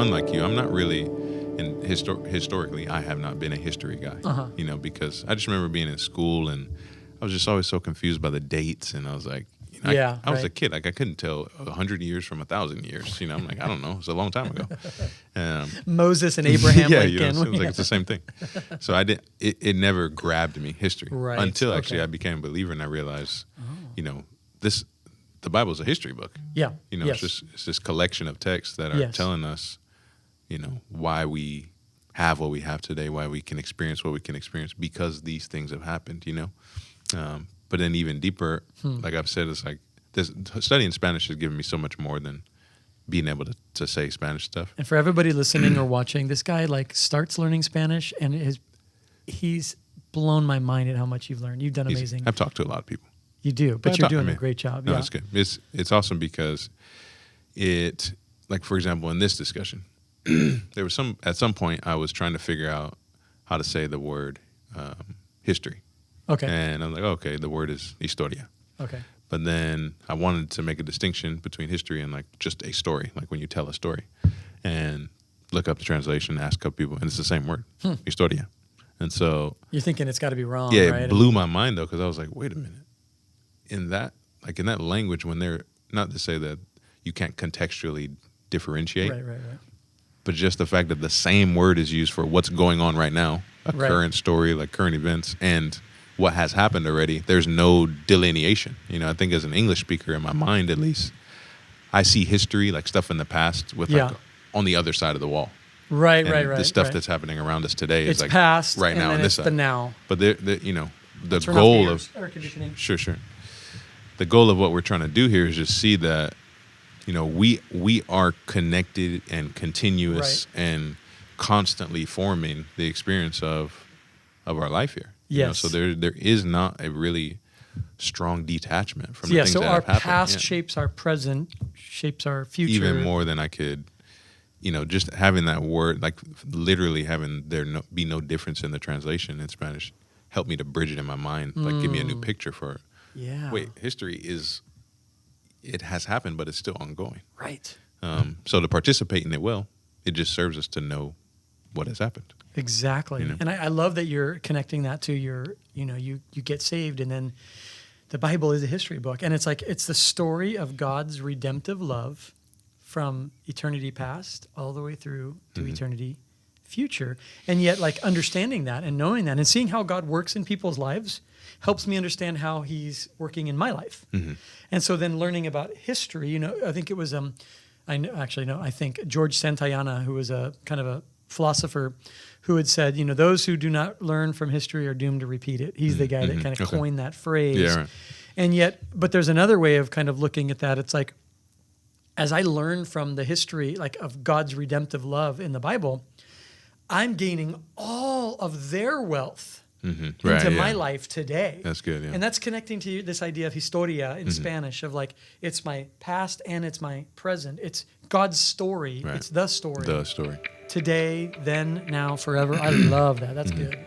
unlike you, I'm not really, and historically, I have not been a history guy. Because I just remember being in school and I was just always so confused by the dates, and I was like, I was a kid, like I couldn't tell 100 years from 1,000 years. I'm like, I don't know, it's a long time ago. Moses and Abraham Lincoln. It seems like it's the same thing. So it never grabbed me, history, until actually I became a believer and I realized, the Bible is a history book. Yeah. It's this collection of texts that are telling us, why we have what we have today, why we can experience what we can experience because these things have happened, But then even deeper, like I've said, it's like this studying Spanish has given me so much more than being able to say Spanish stuff. And for everybody listening or watching, this guy starts learning Spanish and he's blown my mind at how much you've learned. You've done amazing. I've talked to a lot of people. You do, but you're doing a great job. No, it's good. It's awesome because like for example, in this discussion, there was at some point I was trying to figure out how to say the word history. Okay. And I'm like, okay, the word is historia. Okay. But then I wanted to make a distinction between history and like just a story, like when you tell a story. And look up the translation, ask a couple people, and it's the same word, historia. And so you're thinking it's got to be wrong, yeah, right? It blew my mind though, because I was like, wait a minute. In that language, when they're not to say that you can't contextually differentiate, right. but just the fact that the same word is used for what's going on right now, a current story, like current events, and what has happened already, there's no delineation. I think as an English speaker, in my mind at least, I see history, like stuff in the past, with like on the other side of the wall. Right. The stuff that's happening around us today is like past, right now, and on this it's side. The now. But the goal of air conditioning. Sure. The goal of what we're trying to do here is just see that, we are connected and continuous and constantly forming the experience of our life here. Yes. So there is not a really strong detachment from the things so that our have happened. past shapes our present, shapes our future. Even more than I could, just having that word, like literally having be no difference in the translation in Spanish, helped me to bridge it in my mind, like give me a new picture for, wait, history it has happened, but it's still ongoing. Right. So to participate in it it just serves us to know what has happened. Exactly. And I love that you're connecting that to your, you get saved, and then the Bible is a history book. And it's like, it's the story of God's redemptive love from eternity past all the way through to eternity future. And yet, like, understanding that and knowing that and seeing how God works in people's lives helps me understand how he's working in my life. And so then learning about history, I think it was, I think George Santayana, who was a kind of a philosopher, who had said, those who do not learn from history are doomed to repeat it. He's the guy that kind of coined that phrase. Yeah, right. And yet, but there's another way of kind of looking at that. It's like, as I learn from the history, like, of God's redemptive love in the Bible, I'm gaining all of their wealth into my life today. That's good, yeah. And that's connecting to this idea of historia in Spanish, of like, it's my past and it's my present. It's God's story. Right. It's the story. The story. Today, then, now, forever. I love that. That's good.